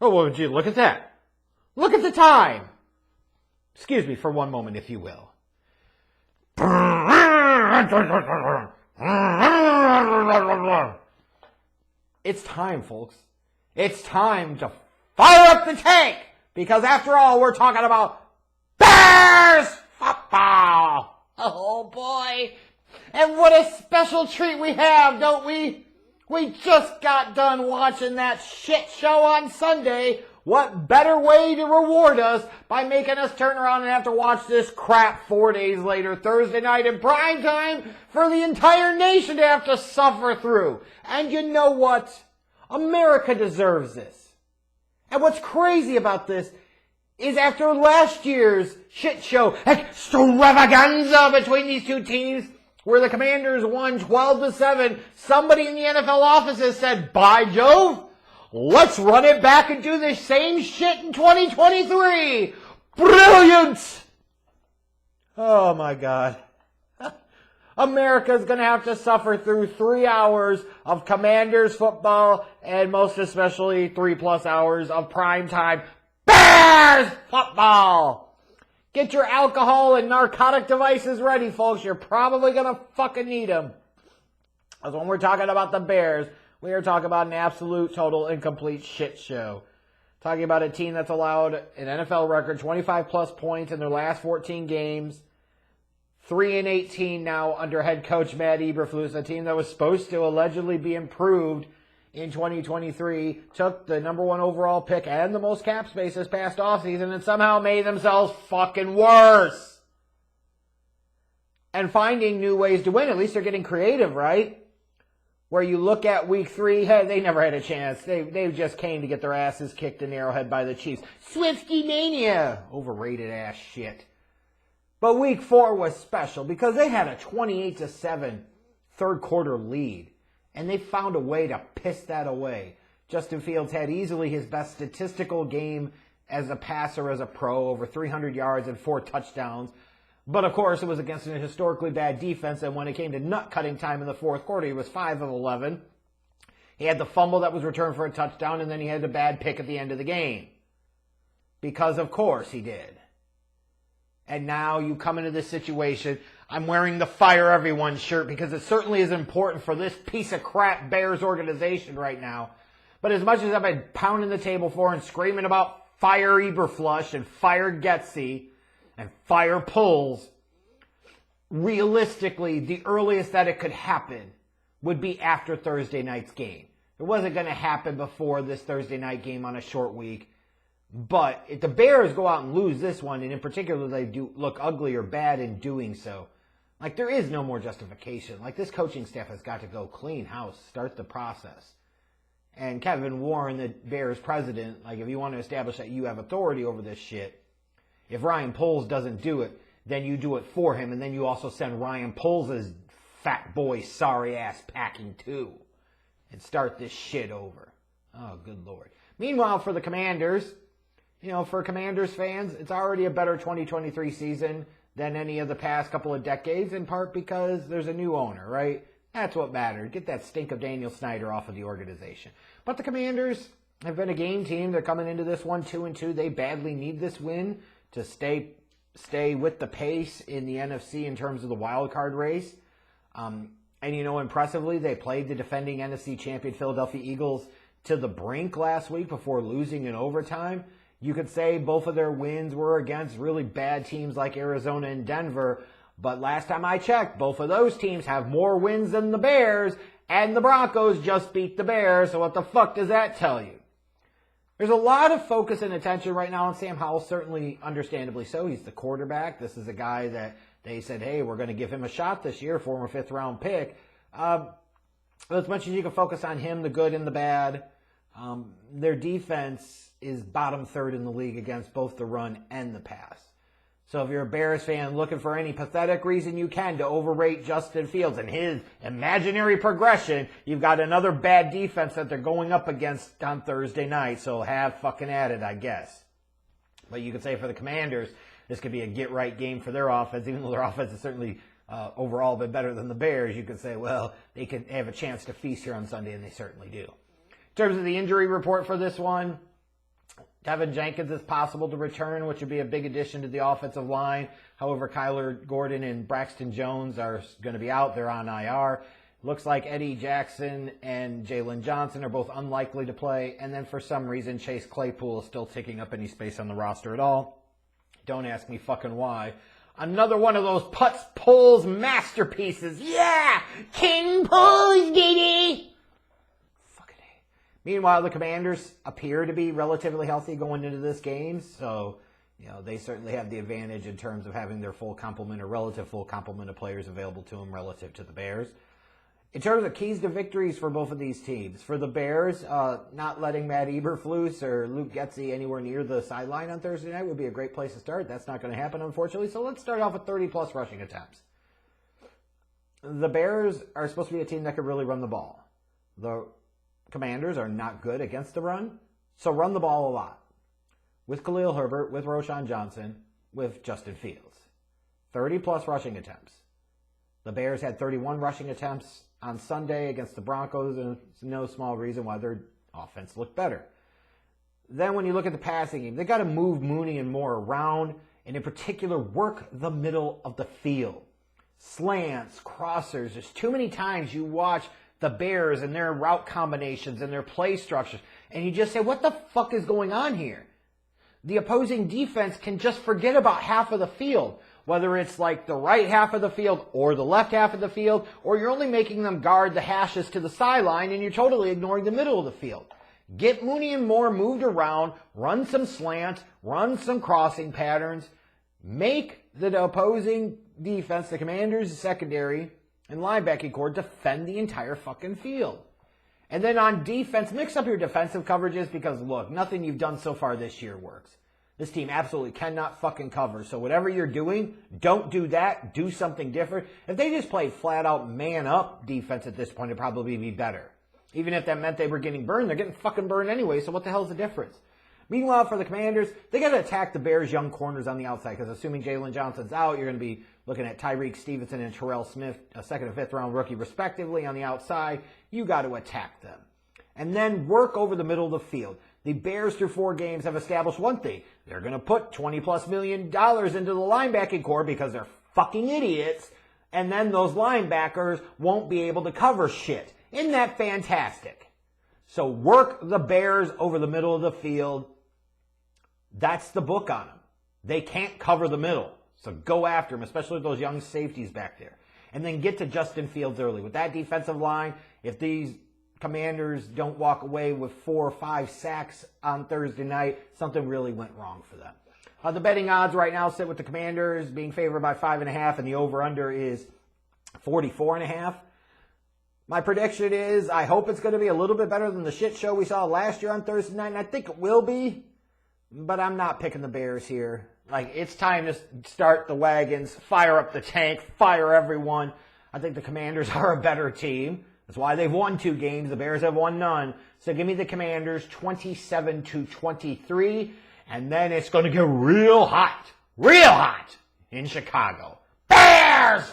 Oh, well, gee, look at that. Look at the time. Excuse me for one moment, if you will. It's time, folks. It's time to fire up the tank. Because after all, we're talking about Bears football. Oh, boy. And what a special treat we have, don't we? We just got done watching that shit show on Sunday. What better way to reward us by making us turn around and have to watch this crap 4 days later, Thursday night in prime time, for the entire nation to have to suffer through. And you know what? America deserves this. And what's crazy about this is after last year's shit show extravaganza between these two teams, where the Commanders won 12-7, somebody in the NFL offices said, by Jove, let's run it back and do the same shit in 2023. Brilliant! Oh my God. America's going to have to suffer through 3 hours of Commanders football and most especially 3+ hours of primetime Bears football. Get your alcohol and narcotic devices ready, folks. You're probably going to fucking need them. Because when we're talking about the Bears, we are talking about an absolute, total, incomplete shit show. Talking about a team that's allowed an NFL record 25+ points in their last 14 games. 3-18 now under head coach Matt Eberflus, a team that was supposed to allegedly be improved in 2023, took the number 1 overall pick and the most cap space this past offseason and somehow made themselves fucking worse. And finding new ways to win. At least they're getting creative, right? Where you look at week 3, hey, they never had a chance. They just came to get their asses kicked in Arrowhead by the Chiefs. Swifty mania. Overrated ass shit. But week 4 was special because they had a 28-7 third quarter lead. And they found a way to piss that away. Justin Fields had easily his best statistical game as a passer, as a pro, over 300 yards and 4 touchdowns. But of course, it was against a historically bad defense, and when it came to nut-cutting time in the fourth quarter, he was 5 of 11. He had the fumble that was returned for a touchdown, and then he had the bad pick at the end of the game. Because of course he did. And now you come into this situation. I'm wearing the Fire Everyone shirt because it certainly is important for this piece of crap Bears organization right now. But as much as I've been pounding the table for and screaming about fire Eberflus and fire Getsy and fire Pulls, realistically, the earliest that it could happen would be after Thursday night's game. It wasn't going to happen before this Thursday night game on a short week. But if the Bears go out and lose this one, and in particular they do look ugly or bad in doing so, like there is no more justification. Like this coaching staff has got to go clean house, start the process. And Kevin Warren, the Bears president, like if you want to establish that you have authority over this shit, if Ryan Poles doesn't do it, then you do it for him, and then you also send Ryan Poles' fat boy sorry ass packing too, and start this shit over. Oh, good Lord. Meanwhile, for the Commanders, you know, for Commanders fans, it's already a better 2023 season than any of the past couple of decades, in part because there's a new owner, right? That's what mattered. Get that stink of Daniel Snyder off of the organization. But the Commanders have been a game team. They're coming into this one 2-2. They badly need this win to stay with the pace in the NFC in terms of the wild card race. And, you know, impressively, they played the defending NFC champion Philadelphia Eagles to the brink last week before losing in overtime. You could say both of their wins were against really bad teams like Arizona and Denver, but last time I checked, both of those teams have more wins than the Bears, and the Broncos just beat the Bears, so what the fuck does that tell you? There's a lot of focus and attention right now on Sam Howell, certainly understandably so. He's the quarterback. This is a guy that they said, hey, we're going to give him a shot this year, former 5th-round pick. But as much as you can focus on him, the good and the bad, their defense is bottom 3rd in the league against both the run and the pass. So if you're a Bears fan looking for any pathetic reason you can to overrate Justin Fields and his imaginary progression, you've got another bad defense that they're going up against on Thursday night. So have fucking at it, I guess. But you could say for the Commanders, this could be a get-right game for their offense. Even though their offense has certainly overall been better than the Bears, you could say, well, they can have a chance to feast here on Sunday, and they certainly do. In terms of the injury report for this one, Tevin Jenkins is possible to return, which would be a big addition to the offensive line. However, Kyler Gordon and Braxton Jones are going to be out. They're on IR. Looks like Eddie Jackson and Jalen Johnson are both unlikely to play. And then for some reason, Chase Claypool is still taking up any space on the roster at all. Don't ask me fucking why. Another one of those putts, pulls, masterpieces. Yeah! King pulls, Giddy! Fucking A. Meanwhile, the Commanders appear to be relatively healthy going into this game. So, they certainly have the advantage in terms of having their full complement or relative full complement of players available to them relative to the Bears. In terms of keys to victories for both of these teams, for the Bears, not letting Matt Eberflus or Luke Getsy anywhere near the sideline on Thursday night would be a great place to start. That's not going to happen, unfortunately. So let's start off with 30-plus rushing attempts. The Bears are supposed to be a team that can really run the ball. The Commanders are not good against the run, so run the ball a lot. With Khalil Herbert, with Roschon Johnson, with Justin Fields. 30-plus rushing attempts. The Bears had 31 rushing attempts on Sunday against the Broncos, and it's no small reason why their offense looked better. Then when you look at the passing game, they got to move Mooney and Moore around, and in particular, work the middle of the field. Slants, crossers, there's too many times you watch the Bears and their route combinations and their play structures, and you just say, what the fuck is going on here? The opposing defense can just forget about half of the field, whether it's like the right half of the field or the left half of the field, or you're only making them guard the hashes to the sideline and you're totally ignoring the middle of the field. Get Mooney and Moore moved around, run some slants, run some crossing patterns, make the opposing defense, the Commanders' secondary and linebacking core, defend the entire fucking field. And then on defense, mix up your defensive coverages because, look, nothing you've done so far this year works. This team absolutely cannot fucking cover. So whatever you're doing, don't do that. Do something different. If they just played flat-out man-up defense at this point, it'd probably be better. Even if that meant they were getting burned, they're getting fucking burned anyway, so what the hell's the difference? Meanwhile, for the Commanders, they got to attack the Bears' young corners on the outside because assuming Jalen Johnson's out, you're going to be looking at Tyreek Stevenson and Terrell Smith, a second and fifth round rookie respectively on the outside. You got to attack them. And then work over the middle of the field. The Bears through 4 games have established one thing. They're going to put $20+ million into the linebacking core because they're fucking idiots. And then those linebackers won't be able to cover shit. Isn't that fantastic? So work the Bears over the middle of the field. That's the book on them. They can't cover the middle. So go after them, especially with those young safeties back there. And then get to Justin Fields early. With that defensive line, if these Commanders don't walk away with 4 or 5 sacks on Thursday night, something really went wrong for them. The betting odds right now sit with the Commanders being favored by 5.5, and the over-under is 44.5. My prediction is I hope it's going to be a little bit better than the shit show we saw last year on Thursday night, and I think it will be, but I'm not picking the Bears here. It's time to start the wagons, fire up the tank, fire everyone. I think the Commanders are a better team. That's why they've won 2 games. The Bears have won none. So give me the Commanders 27-23. And then it's going to get real hot in Chicago. Bears!